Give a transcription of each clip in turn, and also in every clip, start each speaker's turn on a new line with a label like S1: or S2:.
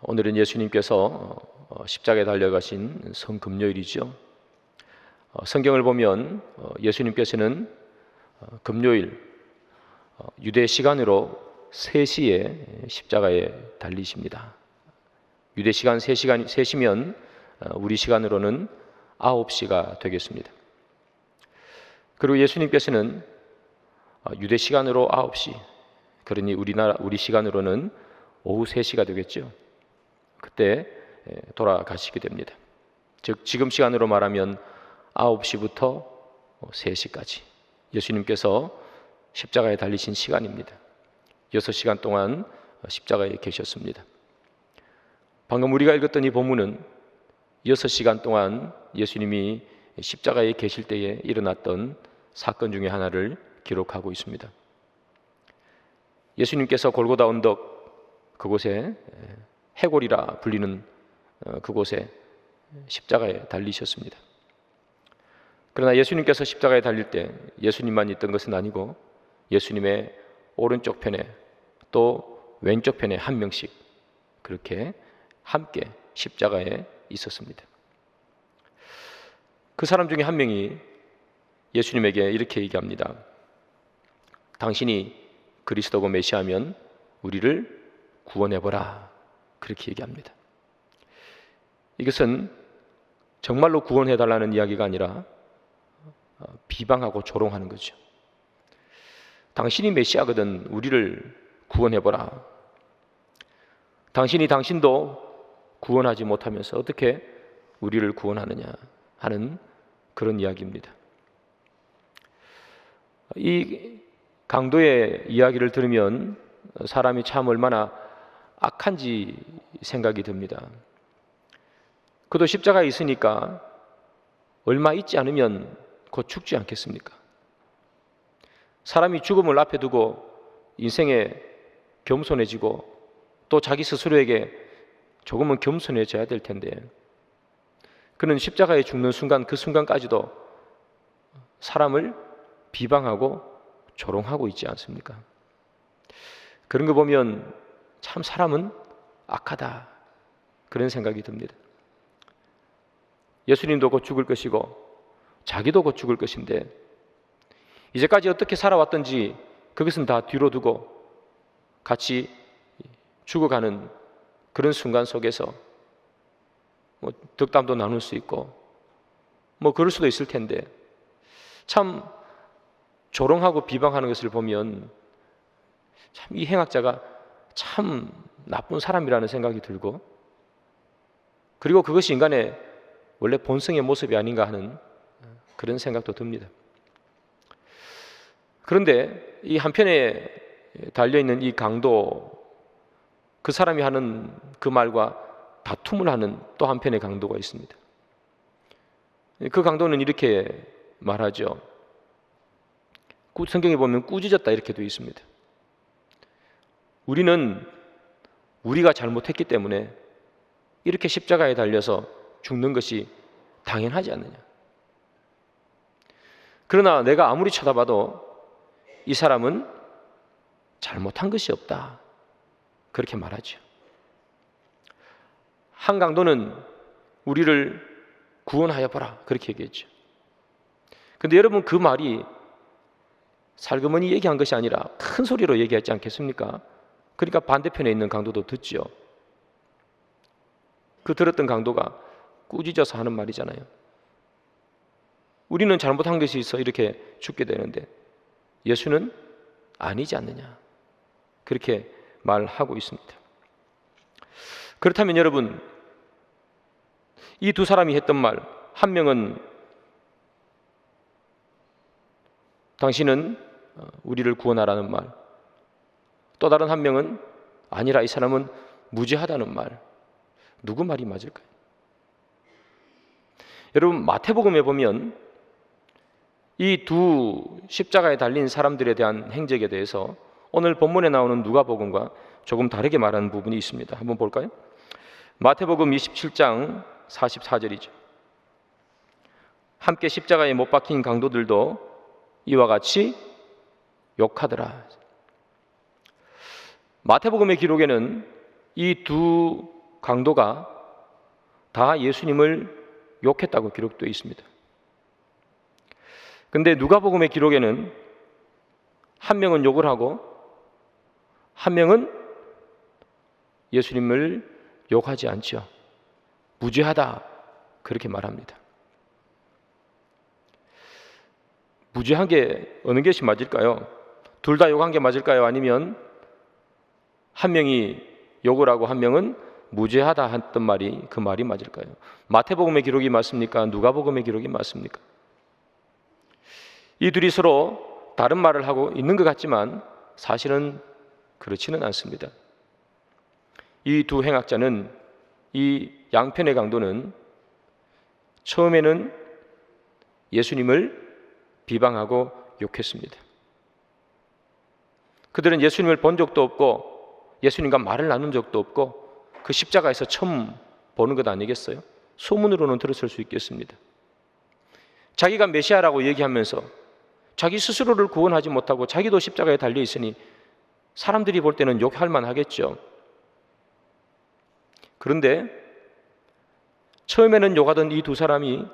S1: 오늘은 예수님께서 십자가에 달려가신 성금요일이죠. 성경을 보면 예수님께서는 금요일 유대 시간으로 3시에 십자가에 달리십니다. 유대 시간 3시면 우리 시간으로는 9시가 되겠습니다. 그리고 예수님께서는 유대 시간으로 9시, 그러니 우리 시간으로는 오후 3시가 되겠죠. 그때 돌아가시게 됩니다. 즉 지금 시간으로 말하면 9시부터 3시까지 예수님께서 십자가에 달리신 시간입니다. 6시간 동안 십자가에 계셨습니다. 방금 우리가 읽었던 이 본문은 6시간 동안 예수님이 십자가에 계실 때에 일어났던 사건 중에 하나를 기록하고 있습니다. 예수님께서 골고다 언덕 그곳에 해골이라 불리는 그곳에 십자가에 달리셨습니다. 그러나 예수님께서 십자가에 달릴 때 예수님만 있던 것은 아니고 예수님의 오른쪽 편에 또 왼쪽 편에 한 명씩 그렇게 함께 십자가에 있었습니다. 그 사람 중에 한 명이 예수님에게 이렇게 얘기합니다. 당신이 그리스도고 메시아면 우리를 구원해보라. 그렇게 얘기합니다. 이것은 정말로 구원해달라는 이야기가 아니라 비방하고 조롱하는 거죠. 당신이 메시아거든 우리를 구원해보라. 당신도 구원하지 못하면서 어떻게 우리를 구원하느냐 하는 그런 이야기입니다. 이 강도의 이야기를 들으면 사람이 참 얼마나 악한지 생각이 듭니다. 그도 십자가에 있으니까 얼마 있지 않으면 곧 죽지 않겠습니까? 사람이 죽음을 앞에 두고 인생에 겸손해지고 또 자기 스스로에게 조금은 겸손해져야 될 텐데 그는 십자가에 죽는 순간 그 순간까지도 사람을 비방하고 조롱하고 있지 않습니까? 그런 거 보면 참 사람은 악하다 그런 생각이 듭니다. 예수님도 곧 죽을 것이고 자기도 곧 죽을 것인데 이제까지 어떻게 살아왔던지 그것은 다 뒤로 두고 같이 죽어가는 그런 순간 속에서 덕담도 나눌 수 있고 그럴 수도 있을 텐데 참 조롱하고 비방하는 것을 보면 참 이 행악자가 참 나쁜 사람이라는 생각이 들고 그리고 그것이 인간의 원래 본성의 모습이 아닌가 하는 그런 생각도 듭니다. 그런데 이 한편에 달려있는 이 강도 그 사람이 하는 그 말과 다툼을 하는 또 한편의 강도가 있습니다. 그 강도는 이렇게 말하죠. 성경에 보면 꾸짖었다 이렇게 되어 있습니다. 우리는 우리가 잘못했기 때문에 이렇게 십자가에 달려서 죽는 것이 당연하지 않느냐. 그러나 내가 아무리 쳐다봐도 이 사람은 잘못한 것이 없다. 그렇게 말하죠. 한 강도는 우리를 구원하여 보라. 그렇게 얘기했죠. 그런데 여러분 그 말이 살그머니 얘기한 것이 아니라 큰 소리로 얘기하지 않겠습니까? 그러니까 반대편에 있는 강도도 듣죠. 그 들었던 강도가 꾸짖어서 하는 말이잖아요. 우리는 잘못한 것이 있어 이렇게 죽게 되는데 예수는 아니지 않느냐. 그렇게 말하고 있습니다. 그렇다면 여러분 이 두 사람이 했던 말, 한 명은 당신은 우리를 구원하라는 말, 또 다른 한 명은 아니라 이 사람은 무죄하다는 말, 누구 말이 맞을까요? 여러분 마태복음에 보면 이 두 십자가에 달린 사람들에 대한 행적에 대해서 오늘 본문에 나오는 누가복음과 조금 다르게 말하는 부분이 있습니다. 한번 볼까요? 마태복음 27장 44절이죠. 함께 십자가에 못 박힌 강도들도 이와 같이 욕하더라. 마태복음의 기록에는 이 두 강도가 다 예수님을 욕했다고 기록되어 있습니다. 근데 누가복음의 기록에는 한 명은 욕을 하고 한 명은 예수님을 욕하지 않죠. 무죄하다 그렇게 말합니다. 무죄한 게 어느 것이 맞을까요? 둘 다 욕한 게 맞을까요? 아니면 한 명이 욕을 하고 한 명은 무죄하다 했던 말이 그 말이 맞을까요? 마태복음의 기록이 맞습니까? 누가복음의 기록이 맞습니까? 이 둘이 서로 다른 말을 하고 있는 것 같지만 사실은 그렇지는 않습니다. 이 두 행악자는, 이 양편의 강도는 처음에는 예수님을 비방하고 욕했습니다. 그들은 예수님을 본 적도 없고 예수님과 말을 나눈 적도 없고 그 십자가에서 처음 보는 것 아니겠어요? 소문으로는 들었을 수 있겠습니다. 자기가 메시아라고 얘기하면서 자기 스스로를 구원하지 못하고 자기도 십자가에 달려 있으니 사람들이 볼 때는 욕할 만하겠죠. 그런데 처음에는 욕하던 이 두 사람이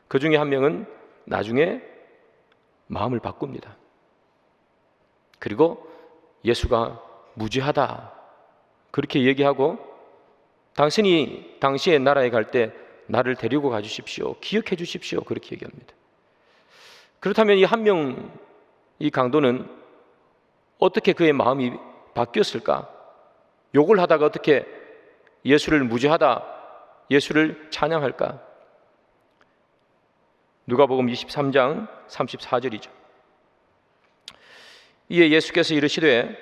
S1: 그 중에 한 명은 나중에 마음을 바꿉니다. 그리고 예수가 무죄하다 그렇게 얘기하고 당시의 나라에 갈 때 나를 데리고 가주십시오, 기억해 주십시오 그렇게 얘기합니다. 그렇다면 이 한 명, 이 강도는 어떻게 그의 마음이 바뀌었을까? 욕을 하다가 어떻게 예수를 무죄하다, 예수를 찬양할까? 누가복음 23장 34절이죠. 이에 예수께서 이르시되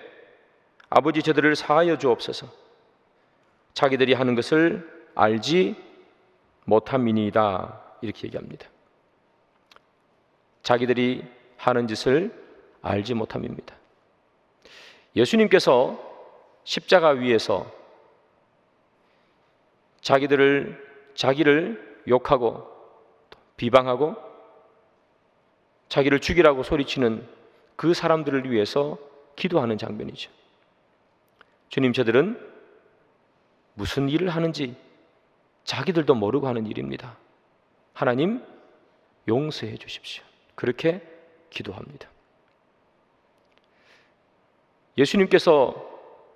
S1: 아버지 저들을 사하여 주옵소서. 자기들이 하는 것을 알지 못함이니이다 이렇게 얘기합니다. 자기들이 하는 짓을 알지 못함입니다. 예수님께서 십자가 위에서 자기를 욕하고 비방하고 자기를 죽이라고 소리치는 그 사람들을 위해서 기도하는 장면이죠. 주님, 저들은 무슨 일을 하는지 자기들도 모르고 하는 일입니다. 하나님 용서해 주십시오. 그렇게 기도합니다. 예수님께서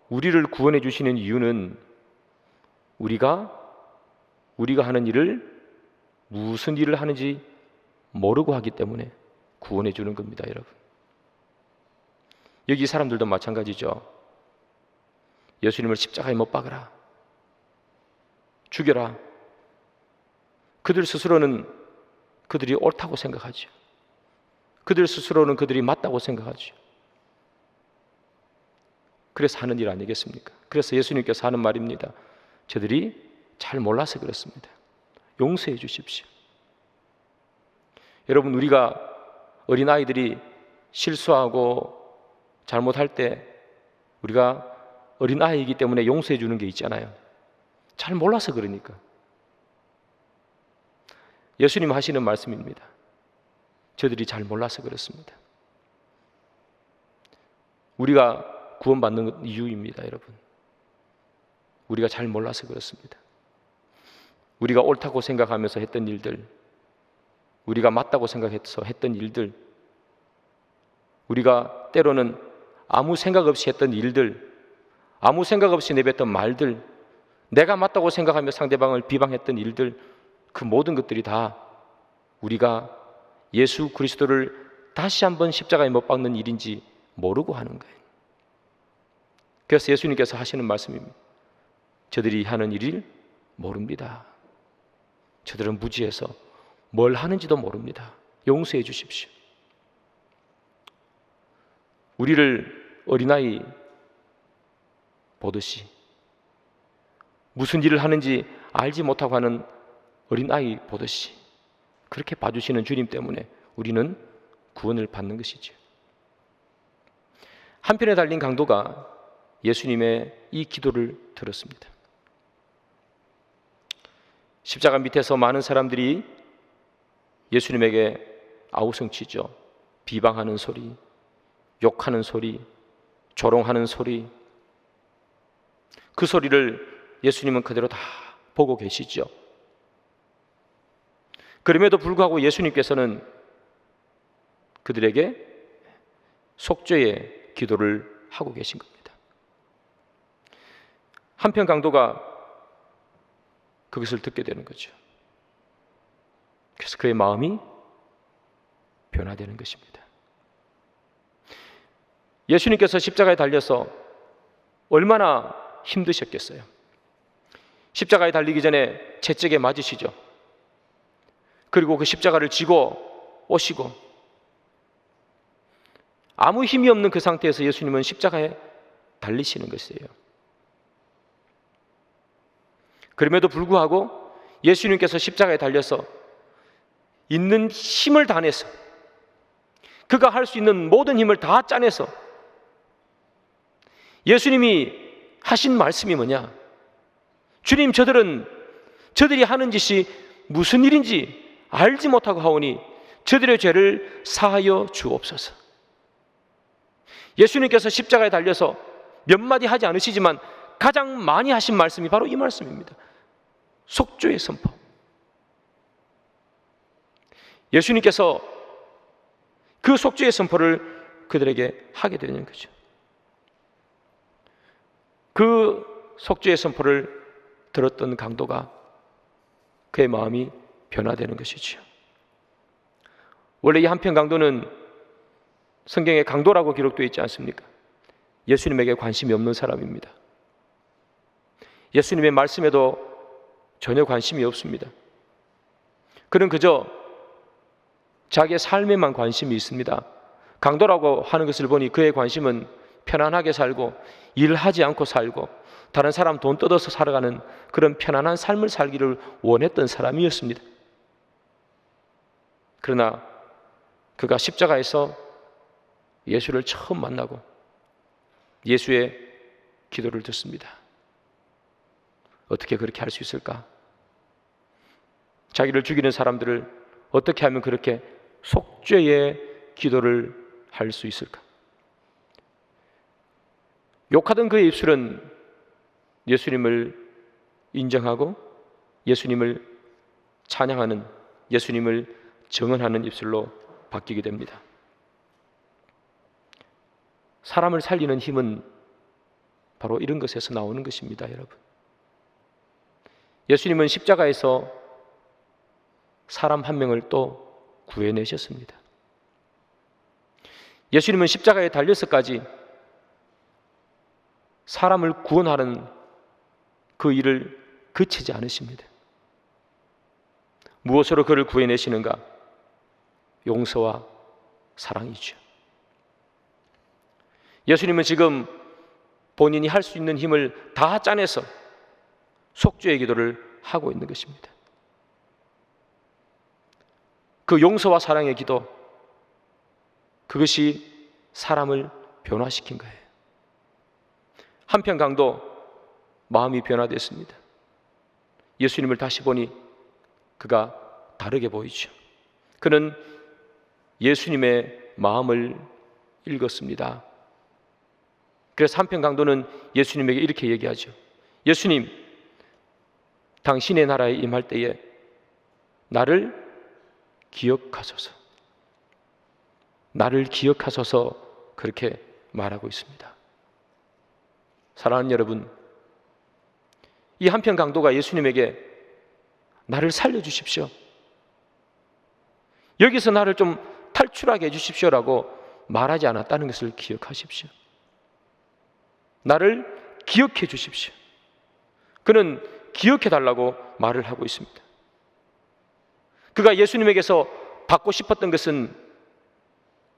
S1: 우리를 구원해 주시는 이유는 우리가 하는 일을 무슨 일을 하는지 모르고 하기 때문에 구원해 주는 겁니다, 여러분. 여기 사람들도 마찬가지죠. 예수님을 십자가에 못 박으라, 죽여라. 그들 스스로는 그들이 옳다고 생각하죠. 그들 스스로는 그들이 맞다고 생각하죠. 그래서 하는 일 아니겠습니까? 그래서 예수님께서 하는 말입니다. 저들이 잘 몰라서 그렇습니다. 용서해 주십시오. 여러분, 우리가 어린아이들이 실수하고 잘못할 때 우리가 어린아이이기 때문에 용서해 주는 게 있잖아요. 잘 몰라서 그러니까. 예수님 하시는 말씀입니다. 저들이 잘 몰라서 그렇습니다. 우리가 구원받는 이유입니다, 여러분. 우리가 잘 몰라서 그렇습니다. 우리가 옳다고 생각하면서 했던 일들, 우리가 맞다고 생각해서 했던 일들, 우리가 때로는 아무 생각 없이 했던 일들, 아무 생각 없이 내뱉던 말들, 내가 맞다고 생각하며 상대방을 비방했던 일들, 그 모든 것들이 다 우리가 예수 그리스도를 다시 한번 십자가에 못 박는 일인지 모르고 하는 거예요. 그래서 예수님께서 하시는 말씀입니다. 저들이 하는 일을 모릅니다. 저들은 무지해서 뭘 하는지도 모릅니다. 용서해 주십시오. 우리를 어린아이 보듯이 무슨 일을 하는지 알지 못하고 하는 어린아이 보듯이 그렇게 봐주시는 주님 때문에 우리는 구원을 받는 것이죠. 한편에 달린 강도가 예수님의 이 기도를 들었습니다. 십자가 밑에서 많은 사람들이 예수님에게 아우성치죠. 비방하는 소리, 욕하는 소리, 조롱하는 소리. 그 소리를 예수님은 그대로 다 보고 계시죠. 그럼에도 불구하고 예수님께서는 그들에게 속죄의 기도를 하고 계신 겁니다. 한편 강도가 그것을 듣게 되는 거죠. 그래서 그의 마음이 변화되는 것입니다. 예수님께서 십자가에 달려서 얼마나 힘드셨겠어요. 십자가에 달리기 전에 채찍에 맞으시죠. 그리고 그 십자가를 지고 오시고 아무 힘이 없는 그 상태에서 예수님은 십자가에 달리시는 것이에요. 그럼에도 불구하고 예수님께서 십자가에 달려서 있는 힘을 다 내서 그가 할 수 있는 모든 힘을 다 짜내서 예수님이 하신 말씀이 뭐냐? 주님, 저들이 하는 짓이 무슨 일인지 알지 못하고 하오니 저들의 죄를 사하여 주옵소서. 예수님께서 십자가에 달려서 몇 마디 하지 않으시지만 가장 많이 하신 말씀이 바로 이 말씀입니다. 속죄의 선포. 예수님께서 그 속죄의 선포를 그들에게 하게 되는 거죠. 그 속죄의 선포를 들었던 강도가 그의 마음이 변화되는 것이지요. 원래 이 한편 강도는 성경에 강도라고 기록되어 있지 않습니까? 예수님에게 관심이 없는 사람입니다. 예수님의 말씀에도 전혀 관심이 없습니다. 그는 그저 자기의 삶에만 관심이 있습니다. 강도라고 하는 것을 보니 그의 관심은 편안하게 살고 일하지 않고 살고 다른 사람 돈 뜯어서 살아가는 그런 편안한 삶을 살기를 원했던 사람이었습니다. 그러나 그가 십자가에서 예수를 처음 만나고 예수의 기도를 듣습니다. 어떻게 그렇게 할 수 있을까? 자기를 죽이는 사람들을 어떻게 하면 그렇게 속죄의 기도를 할 수 있을까? 욕하던 그의 입술은 예수님을 인정하고 예수님을 찬양하는, 예수님을 정언하는 입술로 바뀌게 됩니다. 사람을 살리는 힘은 바로 이런 것에서 나오는 것입니다, 여러분. 예수님은 십자가에서 사람 한 명을 또 구해내셨습니다. 예수님은 십자가에 달려서까지 사람을 구원하는 그 일을 그치지 않으십니다. 무엇으로 그를 구해내시는가? 용서와 사랑이죠. 예수님은 지금 본인이 할 수 있는 힘을 다 짜내서 속죄의 기도를 하고 있는 것입니다. 그 용서와 사랑의 기도, 그것이 사람을 변화시킨 거예요. 한편 강도 마음이 변화됐습니다. 예수님을 다시 보니 그가 다르게 보이죠. 그는 예수님의 마음을 읽었습니다. 그래서 한편 강도는 예수님에게 이렇게 얘기하죠. 예수님, 당신의 나라에 임할 때에 나를 기억하소서. 나를 기억하소서, 그렇게 말하고 있습니다. 사랑하는 여러분, 이 한편 강도가 예수님에게 나를 살려주십시오, 여기서 나를 좀 탈출하게 해주십시오라고 말하지 않았다는 것을 기억하십시오. 나를 기억해 주십시오. 그는 기억해 달라고 말을 하고 있습니다. 그가 예수님에게서 받고 싶었던 것은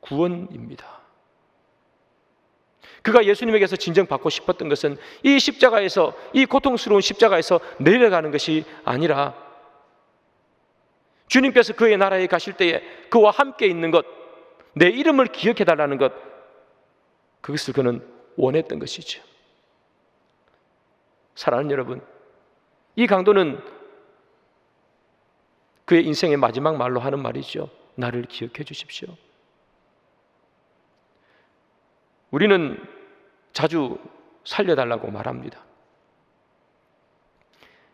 S1: 구원입니다. 그가 예수님에게서 진정 받고 싶었던 것은 이 십자가에서, 이 고통스러운 십자가에서 내려가는 것이 아니라 주님께서 그의 나라에 가실 때에 그와 함께 있는 것, 내 이름을 기억해 달라는 것, 그것을 그는 원했던 것이죠. 사랑하는 여러분, 이 강도는 그의 인생의 마지막 말로 하는 말이죠. 나를 기억해 주십시오. 우리는 자주 살려달라고 말합니다.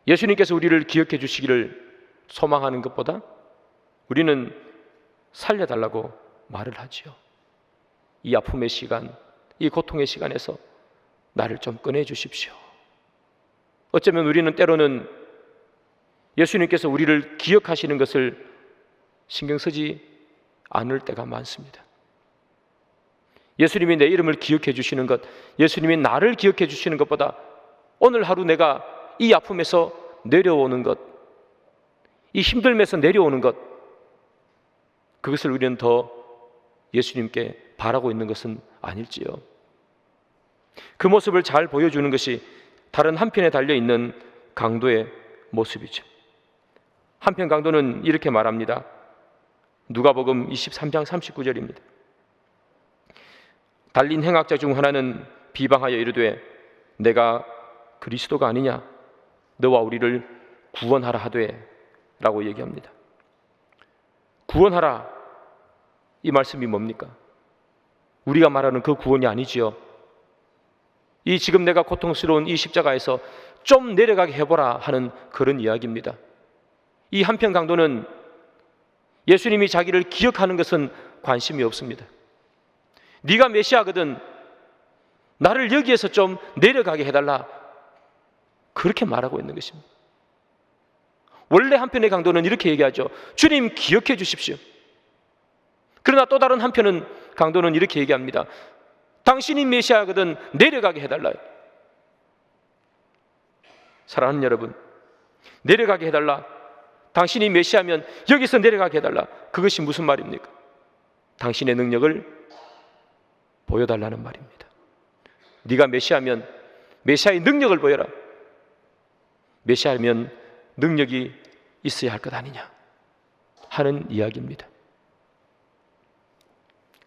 S1: 예수님께서 우리를 기억해 주시기를 소망하는 것보다 우리는 살려달라고 말을 하지요. 이 아픔의 시간, 이 고통의 시간에서 나를 좀 꺼내 주십시오. 어쩌면 우리는 때로는 예수님께서 우리를 기억하시는 것을 신경 쓰지 않을 때가 많습니다. 예수님이 내 이름을 기억해 주시는 것, 예수님이 나를 기억해 주시는 것보다 오늘 하루 내가 이 아픔에서 내려오는 것, 이 힘듦에서 내려오는 것, 그것을 우리는 더 예수님께 바라고 있는 것은 아닐지요. 그 모습을 잘 보여주는 것이 다른 한편에 달려있는 강도의 모습이죠. 한편 강도는 이렇게 말합니다. 누가복음 23장 39절입니다. 달린 행악자 중 하나는 비방하여 이르되 내가 그리스도가 아니냐 너와 우리를 구원하라 하되 라고 얘기합니다. 구원하라, 이 말씀이 뭡니까? 우리가 말하는 그 구원이 아니지요. 이 지금 내가 고통스러운 이 십자가에서 좀 내려가게 해보라 하는 그런 이야기입니다. 이 한편 강도는 예수님이 자기를 기억하는 것은 관심이 없습니다. 네가 메시아거든 나를 여기에서 좀 내려가게 해달라, 그렇게 말하고 있는 것입니다. 원래 한편의 강도는 이렇게 얘기하죠. 주님 기억해 주십시오. 그러나 또 다른 한편은 강도는 이렇게 얘기합니다. 당신이 메시아거든 내려가게 해달라요. 사랑하는 여러분, 내려가게 해달라, 당신이 메시아면 여기서 내려가게 해달라, 그것이 무슨 말입니까? 당신의 능력을 보여달라는 말입니다. 네가 메시아면 메시아의 능력을 보여라. 메시아면 능력이 있어야 할 것 아니냐 하는 이야기입니다.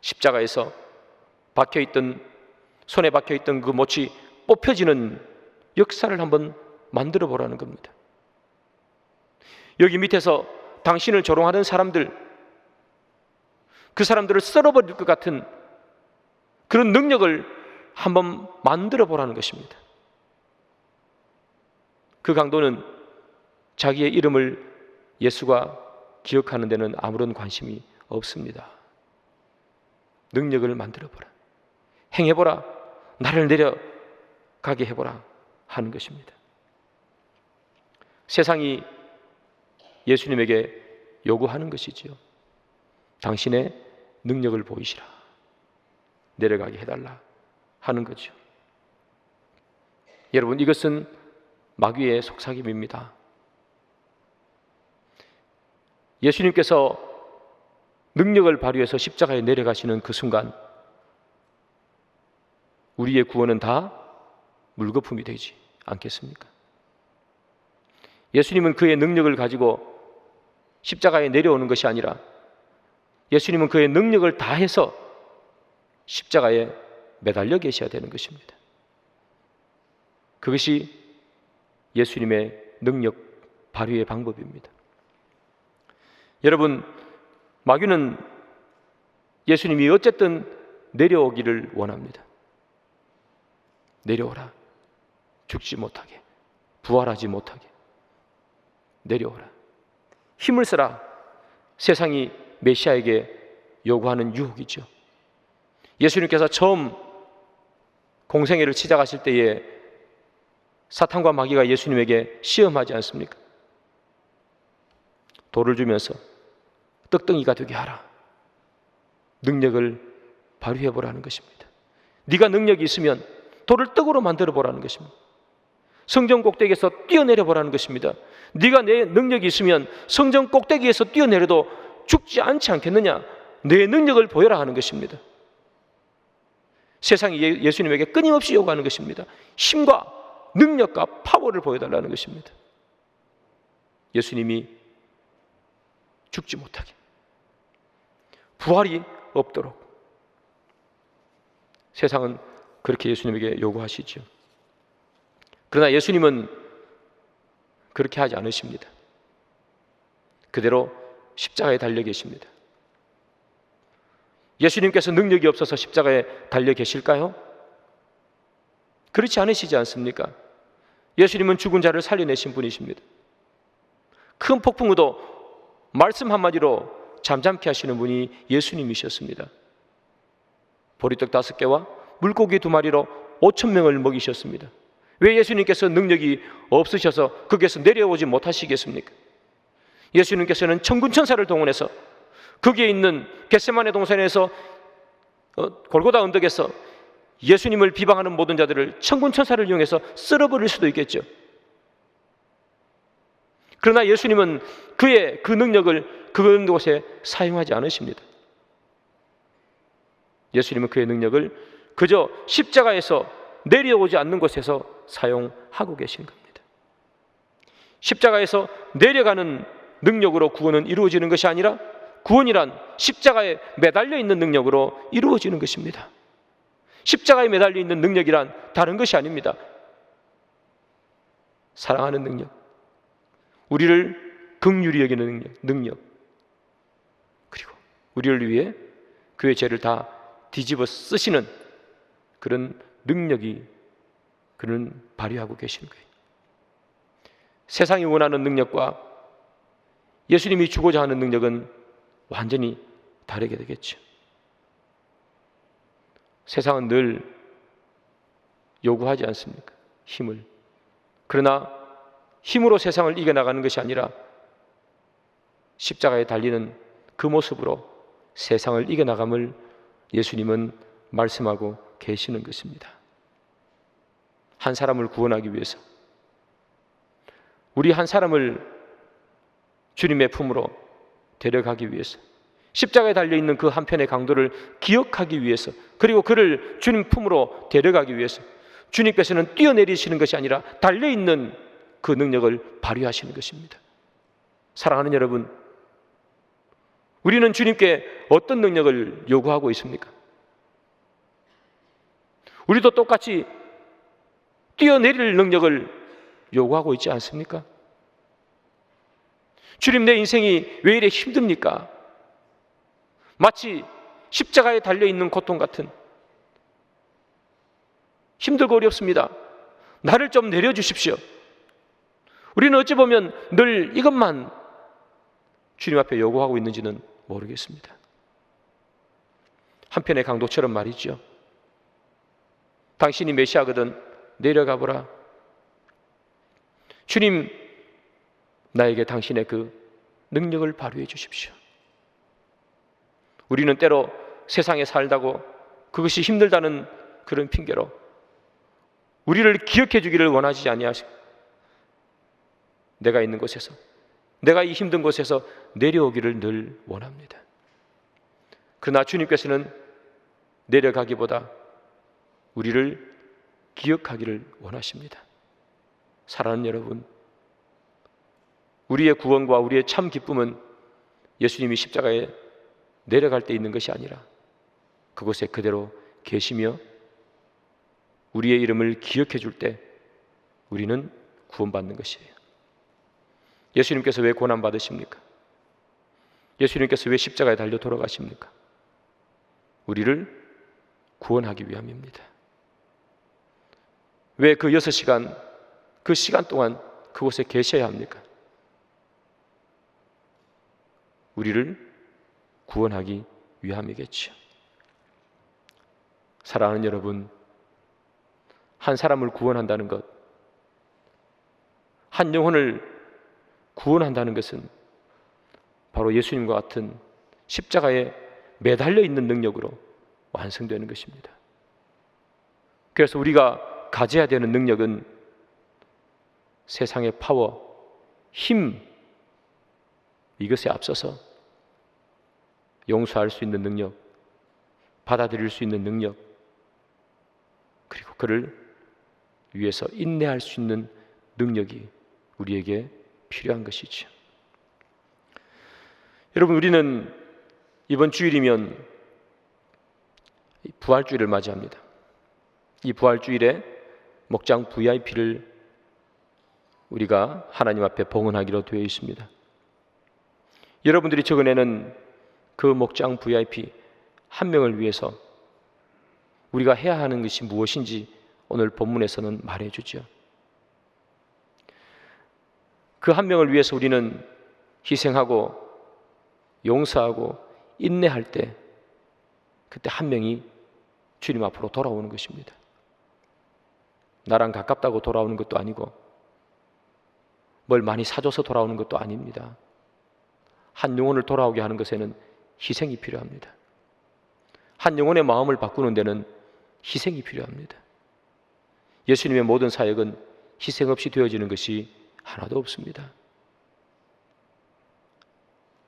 S1: 십자가에서 박혀있던, 손에 박혀있던 그 못이 뽑혀지는 역사를 한번 만들어 보라는 겁니다. 여기 밑에서 당신을 조롱하는 사람들, 그 사람들을 썰어버릴 것 같은 그런 능력을 한번 만들어 보라는 것입니다. 그 강도는 자기의 이름을 예수가 기억하는 데는 아무런 관심이 없습니다. 능력을 만들어 보라, 행해보라, 나를 내려가게 해보라 하는 것입니다. 세상이 예수님에게 요구하는 것이지요. 당신의 능력을 보이시라, 내려가게 해달라 하는 거죠. 여러분, 이것은 마귀의 속삭임입니다. 예수님께서 능력을 발휘해서 십자가에 내려가시는 그 순간 우리의 구원은 다 물거품이 되지 않겠습니까? 예수님은 그의 능력을 가지고 십자가에 내려오는 것이 아니라 예수님은 그의 능력을 다해서 십자가에 매달려 계셔야 되는 것입니다. 그것이 예수님의 능력 발휘의 방법입니다. 여러분, 마귀는 예수님이 어쨌든 내려오기를 원합니다. 내려오라, 죽지 못하게, 부활하지 못하게 내려오라, 힘을 써라, 세상이 메시아에게 요구하는 유혹이죠. 예수님께서 처음 공생애를 시작하실 때에 사탄과 마귀가 예수님에게 시험하지 않습니까? 돌을 주면서 떡덩이가 되게 하라, 능력을 발휘해보라는 것입니다. 네가 능력이 있으면 돌을 떡으로 만들어 보라는 것입니다. 성전 꼭대기에서 뛰어내려 보라는 것입니다. 네가 내 능력이 있으면 성전 꼭대기에서 뛰어내려도 죽지 않지 않겠느냐, 내 능력을 보여라 하는 것입니다. 세상이 예수님에게 끊임없이 요구하는 것입니다. 힘과 능력과 파워를 보여달라는 것입니다. 예수님이 죽지 못하게, 부활이 없도록 세상은 그렇게 예수님에게 요구하시죠. 그러나 예수님은 그렇게 하지 않으십니다. 그대로 십자가에 달려 계십니다. 예수님께서 능력이 없어서 십자가에 달려 계실까요? 그렇지 않으시지 않습니까? 예수님은 죽은 자를 살려내신 분이십니다. 큰 폭풍우도 말씀 한마디로 잠잠케 하시는 분이 예수님이셨습니다. 보리떡 5개와 물고기 2마리로 5,000명을 먹이셨습니다. 왜 예수님께서 능력이 없으셔서 거기에서 내려오지 못하시겠습니까? 예수님께서는 천군천사를 동원해서 거기에 있는 겟세마네 동산에서 골고다 언덕에서 예수님을 비방하는 모든 자들을 천군천사를 이용해서 쓸어버릴 수도 있겠죠. 그러나 예수님은 그의 그 능력을 그런 곳에 사용하지 않으십니다. 예수님은 그의 능력을 그저 십자가에서 내려오지 않는 곳에서 사용하고 계신 겁니다. 십자가에서 내려가는 능력으로 구원은 이루어지는 것이 아니라 구원이란 십자가에 매달려 있는 능력으로 이루어지는 것입니다. 십자가에 매달려 있는 능력이란 다른 것이 아닙니다. 사랑하는 능력, 우리를 긍휼히 여기는 능력, 그리고 우리를 위해 그의 죄를 다 뒤집어 쓰시는 그런 능력이 그는 발휘하고 계시는 거예요. 세상이 원하는 능력과 예수님이 주고자 하는 능력은 완전히 다르게 되겠죠. 세상은 늘 요구하지 않습니까? 힘을. 그러나 힘으로 세상을 이겨나가는 것이 아니라 십자가에 달리는 그 모습으로 세상을 이겨나감을 예수님은 말씀하고 계시는 것입니다. 한 사람을 구원하기 위해서, 우리 한 사람을 주님의 품으로 데려가기 위해서, 십자가에 달려있는 그 한편의 강도를 기억하기 위해서, 그리고 그를 주님 품으로 데려가기 위해서 주님께서는 뛰어내리시는 것이 아니라 달려있는 그 능력을 발휘하시는 것입니다. 사랑하는 여러분, 우리는 주님께 어떤 능력을 요구하고 있습니까? 우리도 똑같이 뛰어내릴 능력을 요구하고 있지 않습니까? 주님, 내 인생이 왜 이래 힘듭니까? 마치 십자가에 달려있는 고통 같은, 힘들고 어렵습니다. 나를 좀 내려주십시오. 우리는 어찌 보면 늘 이것만 주님 앞에 요구하고 있는지는 모르겠습니다. 한편의 강도처럼 말이죠. 당신이 메시아거든 내려가 보라. 주님, 나에게 당신의 그 능력을 발휘해 주십시오. 우리는 때로 세상에 살다고 그것이 힘들다는 그런 핑계로 우리를 기억해 주기를 원하지 아니하시고, 내가 있는 곳에서, 내가 이 힘든 곳에서 내려오기를 늘 원합니다. 그러나 주님께서는 내려가기보다 우리를 기억하기를 원하십니다. 사랑하는 여러분, 우리의 구원과 우리의 참 기쁨은 예수님이 십자가에 내려갈 때 있는 것이 아니라 그곳에 그대로 계시며 우리의 이름을 기억해 줄 때 우리는 구원받는 것이에요. 예수님께서 왜 고난받으십니까? 예수님께서 왜 십자가에 달려 돌아가십니까? 우리를 구원하기 위함입니다. 왜 그 6시간, 그 시간 동안 그곳에 계셔야 합니까? 우리를 구원하기 위함이겠죠. 사랑하는 여러분, 한 사람을 구원한다는 것, 한 영혼을 구원한다는 것은 바로 예수님과 같은 십자가에 매달려 있는 능력으로 완성되는 것입니다. 그래서 우리가 가져야 되는 능력은 세상의 파워, 힘, 이것에 앞서서 용서할 수 있는 능력, 받아들일 수 있는 능력, 그리고 그를 위해서 인내할 수 있는 능력이 우리에게 필요한 것이죠. 여러분, 우리는 이번 주일이면 부활주일을 맞이합니다. 이 부활주일에 목장 VIP를 우리가 하나님 앞에 봉헌하기로 되어 있습니다. 여러분들이 적어내는 그 목장 VIP 한 명을 위해서 우리가 해야 하는 것이 무엇인지 오늘 본문에서는 말해주죠. 그 한 명을 위해서 우리는 희생하고 용서하고 인내할 때 그때 한 명이 주님 앞으로 돌아오는 것입니다. 나랑 가깝다고 돌아오는 것도 아니고 뭘 많이 사줘서 돌아오는 것도 아닙니다. 한 영혼을 돌아오게 하는 것에는 희생이 필요합니다. 한 영혼의 마음을 바꾸는 데는 희생이 필요합니다. 예수님의 모든 사역은 희생 없이 되어지는 것이 하나도 없습니다.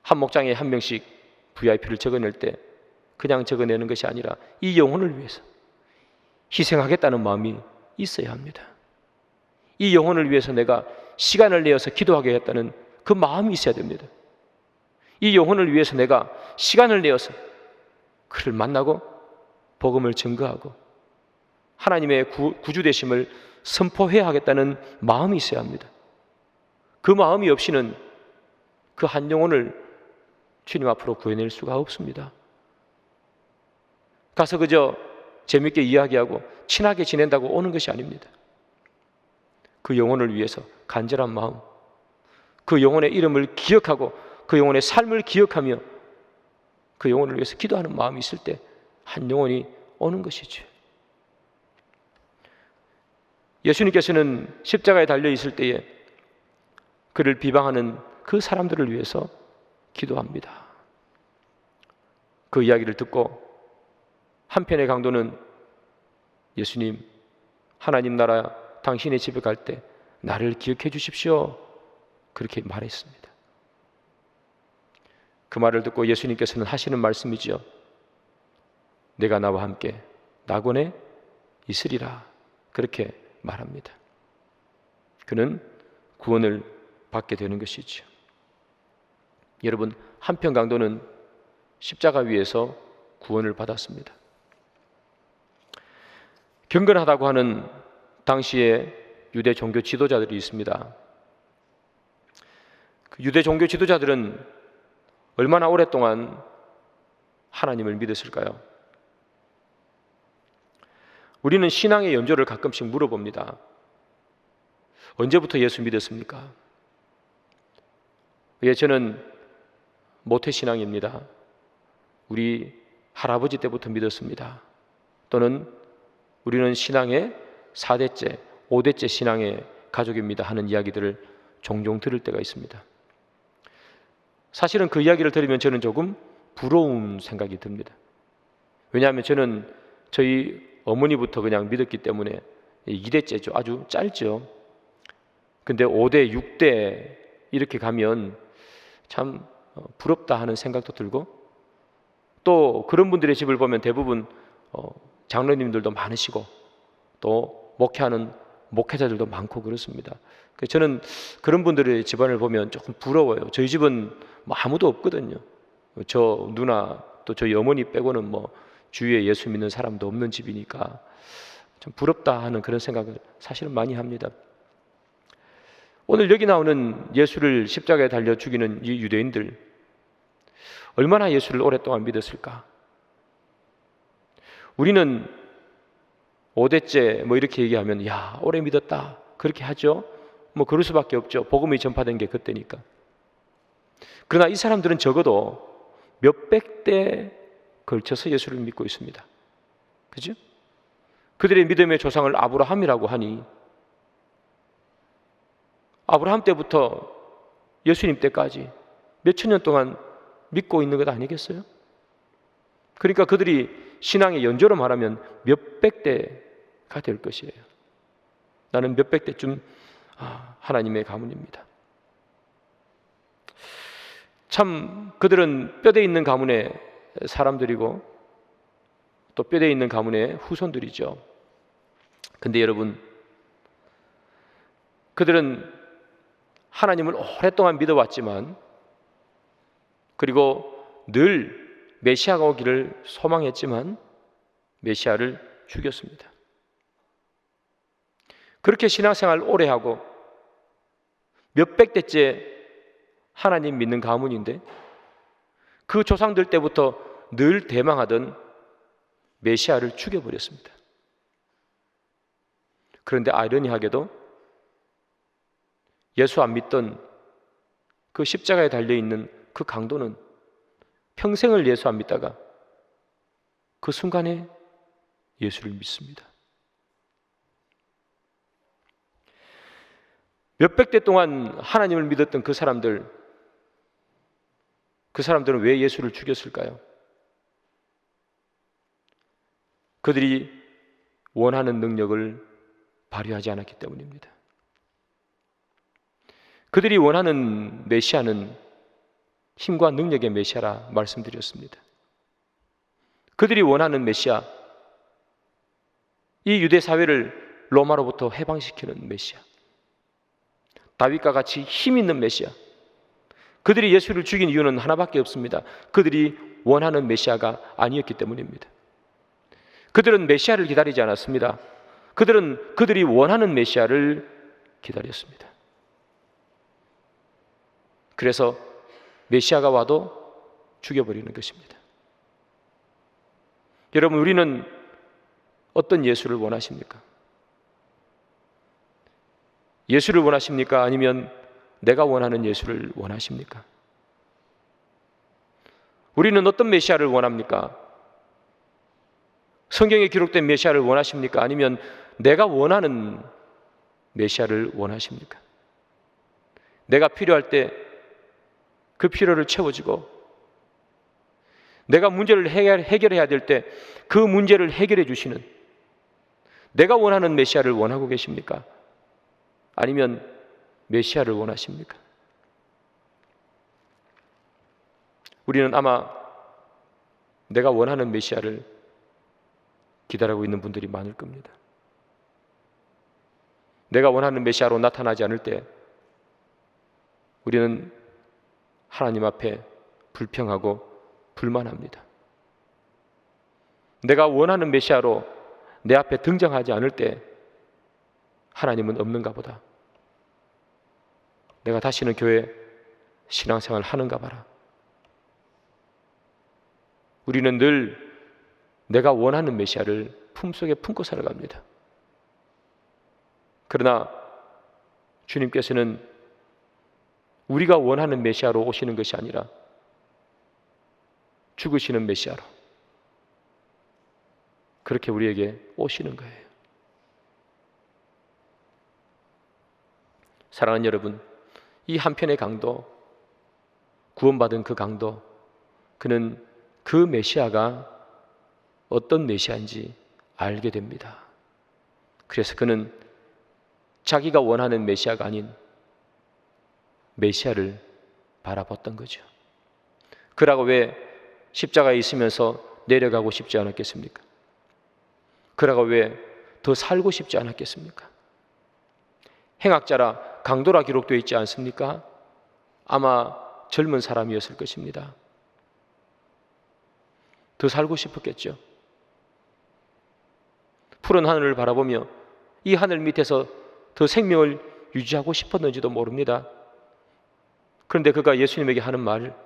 S1: 한 목장에 한 명씩 VIP를 적어낼 때 그냥 적어내는 것이 아니라 이 영혼을 위해서 희생하겠다는 마음이 있어야 합니다. 이 영혼을 위해서 내가 시간을 내어서 기도하겠다는 그 마음이 있어야 됩니다. 이 영혼을 위해서 내가 시간을 내어서 그를 만나고 복음을 증거하고 하나님의 구주 되심을 선포해야 하겠다는 마음이 있어야 합니다. 그 마음이 없이는 그 한 영혼을 주님 앞으로 구해낼 수가 없습니다. 가서 그저 재밌게 이야기하고 친하게 지낸다고 오는 것이 아닙니다. 그 영혼을 위해서 간절한 마음, 그 영혼의 이름을 기억하고 그 영혼의 삶을 기억하며 그 영혼을 위해서 기도하는 마음이 있을 때 한 영혼이 오는 것이죠. 예수님께서는 십자가에 달려 있을 때에 그를 비방하는 그 사람들을 위해서 기도합니다. 그 이야기를 듣고 한편의 강도는 예수님, 하나님 나라 당신의 집에 갈 때 나를 기억해 주십시오. 그렇게 말했습니다. 그 말을 듣고 예수님께서는 하시는 말씀이지요. 내가 나와 함께 낙원에 있으리라. 그렇게 말합니다. 그는 구원을 받게 되는 것이죠. 여러분, 한편 강도는 십자가 위에서 구원을 받았습니다. 경건하다고 하는 당시에 유대 종교 지도자들이 있습니다. 그 유대 종교 지도자들은 얼마나 오랫동안 하나님을 믿었을까요? 우리는 신앙의 연조를 가끔씩 물어봅니다. 언제부터 예수 믿었습니까? 예, 저는 모태신앙입니다. 우리 할아버지 때부터 믿었습니다. 또는 우리는 신앙의 4대째, 5대째 신앙의 가족입니다 하는 이야기들을 종종 들을 때가 있습니다. 사실은 그 이야기를 들으면 저는 조금 부러운 생각이 듭니다. 왜냐하면 저는 저희 어머니부터 그냥 믿었기 때문에 2대째죠. 아주 짧죠. 근데 5대, 6대 이렇게 가면 참 부럽다 하는 생각도 들고, 또 그런 분들의 집을 보면 대부분 장로님들도 많으시고 또 목회하는 목회자들도 많고 그렇습니다. 저는 그런 분들의 집안을 보면 조금 부러워요. 저희 집은 뭐 아무도 없거든요. 저 누나 또 저희 어머니 빼고는 뭐 주위에 예수 믿는 사람도 없는 집이니까 좀 부럽다 하는 그런 생각을 사실은 많이 합니다. 오늘 여기 나오는 예수를 십자가에 달려 죽이는 이 유대인들, 얼마나 예수를 오랫동안 믿었을까? 우리는 5대째 뭐 이렇게 얘기하면 야, 오래 믿었다 그렇게 하죠. 뭐 그럴 수밖에 없죠. 복음이 전파된 게 그때니까. 그러나 이 사람들은 적어도 몇백 대 걸쳐서 예수를 믿고 있습니다. 그죠? 그들의 믿음의 조상을 아브라함이라고 하니 아브라함 때부터 예수님 때까지 몇천 년 동안 믿고 있는 것 아니겠어요? 그러니까 그들이 신앙의 연조로 말하면 몇백 대가 될 것이에요. 나는 몇백 대쯤 하나님의 가문입니다. 참 그들은 뼈대 있는 가문의 사람들이고 또 뼈대 있는 가문의 후손들이죠. 근데 여러분, 그들은 하나님을 오랫동안 믿어왔지만, 그리고 늘 메시아가 오기를 소망했지만 메시아를 죽였습니다. 그렇게 신앙생활 오래 하고 몇백 대째 하나님 믿는 가문인데 그 조상들 때부터 늘 대망하던 메시아를 죽여버렸습니다. 그런데 아이러니하게도 예수 안 믿던 그 십자가에 달려있는 그 강도는 평생을 예수 안 믿다가 그 순간에 예수를 믿습니다. 몇백 대 동안 하나님을 믿었던 그 사람들은 왜 예수를 죽였을까요? 그들이 원하는 능력을 발휘하지 않았기 때문입니다. 그들이 원하는 메시아는 힘과 능력의 메시아라 말씀드렸습니다. 그들이 원하는 메시아, 이 유대 사회를 로마로부터 해방시키는 메시아, 다윗과 같이 힘 있는 메시아. 그들이 예수를 죽인 이유는 하나밖에 없습니다. 그들이 원하는 메시아가 아니었기 때문입니다. 그들은 메시아를 기다리지 않았습니다. 그들은 그들이 원하는 메시아를 기다렸습니다. 그래서 메시아가 와도 죽여버리는 것입니다. 여러분, 우리는 어떤 예수를 원하십니까? 예수를 원하십니까? 아니면 내가 원하는 예수를 원하십니까? 우리는 어떤 메시아를 원합니까? 성경에 기록된 메시아를 원하십니까? 아니면 내가 원하는 메시아를 원하십니까? 내가 필요할 때 그 필요를 채워주고, 내가 문제를 해결해야 될 때 그 문제를 해결해 주시는 내가 원하는 메시아를 원하고 계십니까? 아니면 메시아를 원하십니까? 우리는 아마 내가 원하는 메시아를 기다리고 있는 분들이 많을 겁니다. 내가 원하는 메시아로 나타나지 않을 때 우리는 하나님 앞에 불평하고 불만합니다. 내가 원하는 메시아로 내 앞에 등장하지 않을 때 하나님은 없는가 보다. 내가 다시는 교회 신앙생활 하는가 봐라. 우리는 늘 내가 원하는 메시아를 품속에 품고 살아갑니다. 그러나 주님께서는 우리가 원하는 메시아로 오시는 것이 아니라 죽으시는 메시아로 그렇게 우리에게 오시는 거예요. 사랑하는 여러분, 이 한편의 강도, 구원받은 그 강도, 그는 그 메시아가 어떤 메시아인지 알게 됩니다. 그래서 그는 자기가 원하는 메시아가 아닌 메시아를 바라봤던 거죠. 그라고 왜 십자가에 있으면서 내려가고 싶지 않았겠습니까? 그라고 왜 더 살고 싶지 않았겠습니까? 행악자라 강도라 기록되어 있지 않습니까? 아마 젊은 사람이었을 것입니다. 더 살고 싶었겠죠. 푸른 하늘을 바라보며 이 하늘 밑에서 더 생명을 유지하고 싶었는지도 모릅니다. 그런데 그가 예수님에게 하는 말,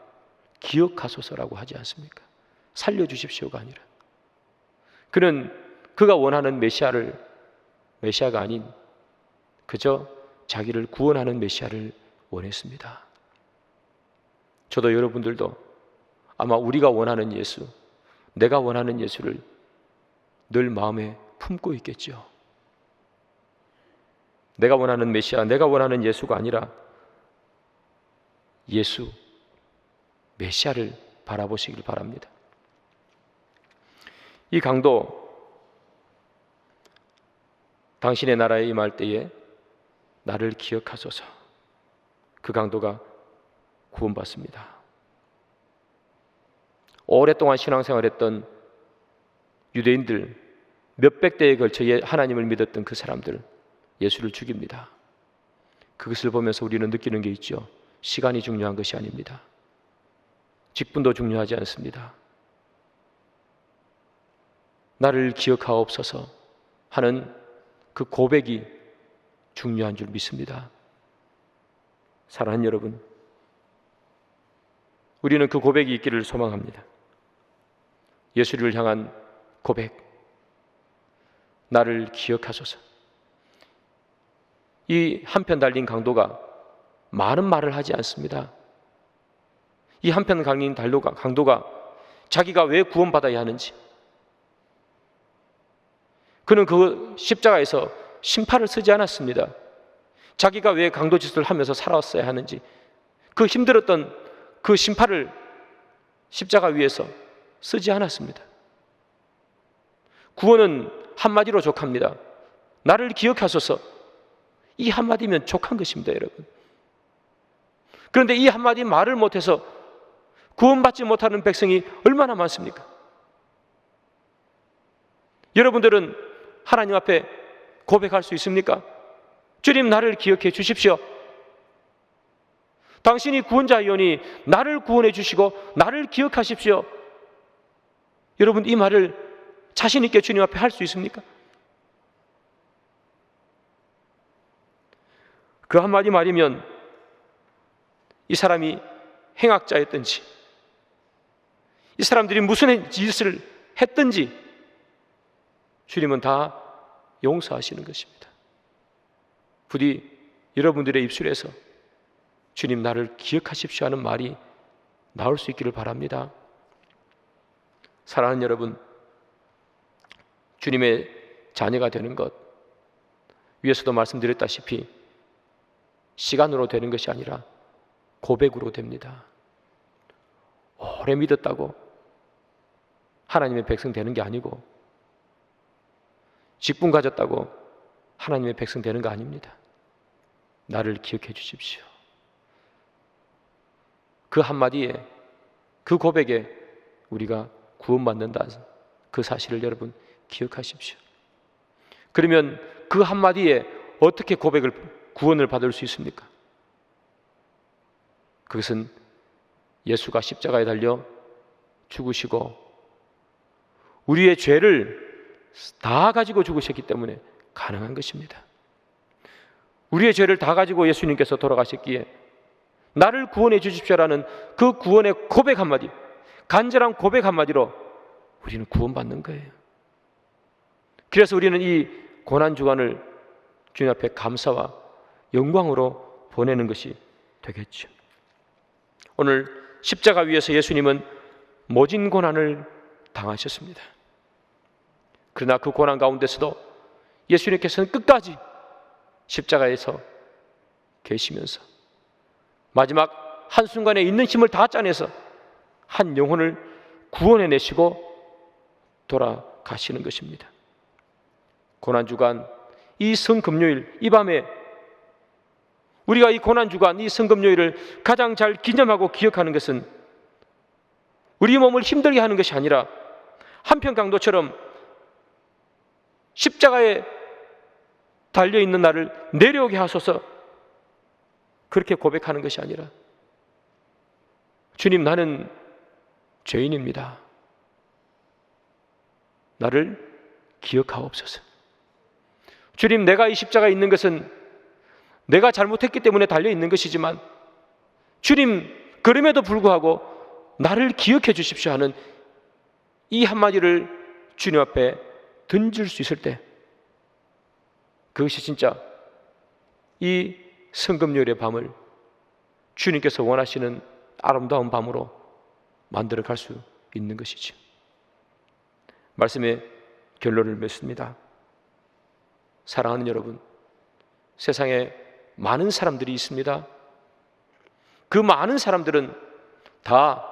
S1: 기억하소서라고 하지 않습니까? 살려주십시오가 아니라 그는 그가 원하는 메시아가 아닌 그저 자기를 구원하는 메시아를 원했습니다. 저도 여러분들도 아마 우리가 원하는 예수, 내가 원하는 예수를 늘 마음에 품고 있겠죠. 내가 원하는 메시아, 내가 원하는 예수가 아니라 예수, 메시아를 바라보시길 바랍니다. 이 강도, 당신의 나라에 임할 때에 나를 기억하소서. 그 강도가 구원받습니다. 오랫동안 신앙생활했던 유대인들, 몇백 대에 걸쳐 하나님을 믿었던 그 사람들, 예수를 죽입니다. 그것을 보면서 우리는 느끼는 게 있죠. 시간이 중요한 것이 아닙니다. 직분도 중요하지 않습니다. 나를 기억하옵소서 하는 그 고백이 중요한 줄 믿습니다. 사랑하는 여러분, 우리는 그 고백이 있기를 소망합니다. 예수를 향한 고백, 나를 기억하소서. 이 한편 달린 강도가 많은 말을 하지 않습니다. 이 한편 강인 강도가 자기가 왜 구원받아야 하는지, 그는 그 십자가에서 심판을 쓰지 않았습니다. 자기가 왜 강도짓을 하면서 살아왔어야 하는지, 그 힘들었던 그 심판을 십자가 위에서 쓰지 않았습니다. 구원은 한마디로 족합니다. 나를 기억하소서. 이 한마디면 족한 것입니다, 여러분. 그런데 이 한마디 말을 못해서 구원받지 못하는 백성이 얼마나 많습니까? 여러분들은 하나님 앞에 고백할 수 있습니까? 주님, 나를 기억해 주십시오. 당신이 구원자이오니 나를 구원해 주시고 나를 기억하십시오. 여러분, 이 말을 자신 있게 주님 앞에 할 수 있습니까? 그 한마디 말이면 이 사람이 행악자였든지, 이 사람들이 무슨 짓을 했든지 주님은 다 용서하시는 것입니다. 부디 여러분들의 입술에서 주님, 나를 기억하십시오 하는 말이 나올 수 있기를 바랍니다. 사랑하는 여러분, 주님의 자녀가 되는 것, 위에서도 말씀드렸다시피 시간으로 되는 것이 아니라 고백으로 됩니다. 오래 믿었다고 하나님의 백성 되는 게 아니고, 직분 가졌다고 하나님의 백성 되는 거 아닙니다. 나를 기억해 주십시오. 그 한마디에, 그 고백에 우리가 구원받는다, 그 사실을 여러분 기억하십시오. 그러면 그 한마디에 어떻게 구원을 받을 수 있습니까? 그것은 예수가 십자가에 달려 죽으시고 우리의 죄를 다 가지고 죽으셨기 때문에 가능한 것입니다. 우리의 죄를 다 가지고 예수님께서 돌아가셨기에 나를 구원해 주십시오라는 그 구원의 고백 한마디, 간절한 고백 한마디로 우리는 구원받는 거예요. 그래서 우리는 이 고난주간을 주님 앞에 감사와 영광으로 보내는 것이 되겠죠. 오늘 십자가 위에서 예수님은 모진 고난을 당하셨습니다. 그러나 그 고난 가운데서도 예수님께서는 끝까지 십자가에서 계시면서 마지막 한순간에 있는 힘을 다 짜내서 한 영혼을 구원해내시고 돌아가시는 것입니다. 고난주간, 이 성금요일, 이 밤에 우리가 이 고난주간, 이 성금요일을 가장 잘 기념하고 기억하는 것은 우리 몸을 힘들게 하는 것이 아니라 한편 강도처럼 십자가에 달려있는 나를 내려오게 하소서, 그렇게 고백하는 것이 아니라 주님, 나는 죄인입니다. 나를 기억하옵소서. 주님, 내가 이 십자가에 있는 것은 내가 잘못했기 때문에 달려있는 것이지만 주님, 그럼에도 불구하고 나를 기억해 주십시오 하는 이 한마디를 주님 앞에 던질 수 있을 때, 그것이 진짜 이 성금요일의 밤을 주님께서 원하시는 아름다운 밤으로 만들어 갈 수 있는 것이죠. 말씀의 결론을 맺습니다. 사랑하는 여러분, 세상에 많은 사람들이 있습니다. 그 많은 사람들은 다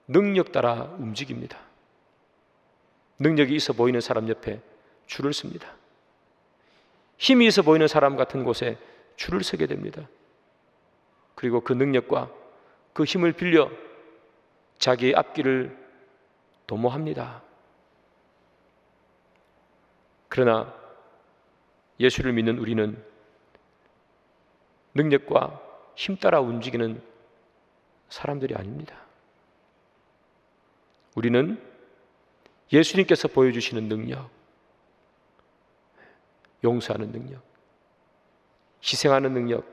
S1: 능력 따라 움직입니다. 능력이 있어 보이는 사람 옆에 줄을 섭니다. 힘이 있어 보이는 사람 같은 곳에 줄을 서게 됩니다. 그리고 그 능력과 그 힘을 빌려 자기의 앞길을 도모합니다. 그러나 예수를 믿는 우리는 능력과 힘 따라 움직이는 사람들이 아닙니다. 우리는 예수님께서 보여주시는 능력, 용서하는 능력, 희생하는 능력,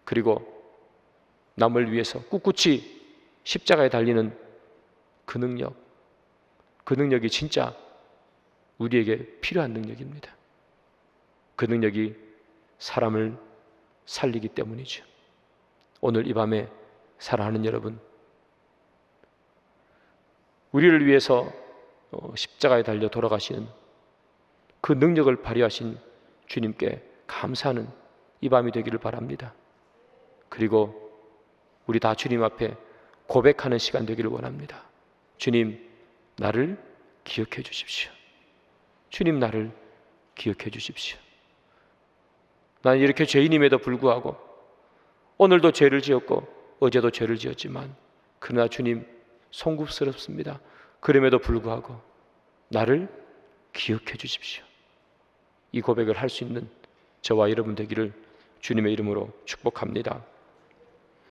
S1: 그리고 남을 위해서 꿋꿋이 십자가에 달리는 그 능력이 진짜 우리에게 필요한 능력입니다. 그 능력이 사람을 살리기 때문이죠. 오늘 이 밤에 사랑하는 여러분, 우리를 위해서 십자가에 달려 돌아가시는 그 능력을 발휘하신 주님께 감사하는 이 밤이 되기를 바랍니다. 그리고 우리 다 주님 앞에 고백하는 시간 되기를 원합니다. 주님, 나를 기억해 주십시오. 주님, 나를 기억해 주십시오. 나는 이렇게 죄인임에도 불구하고 오늘도 죄를 지었고 어제도 죄를 지었지만 그러나 주님, 송구스럽습니다. 그럼에도 불구하고 나를 기억해 주십시오. 이 고백을 할 수 있는 저와 여러분 되기를 주님의 이름으로 축복합니다.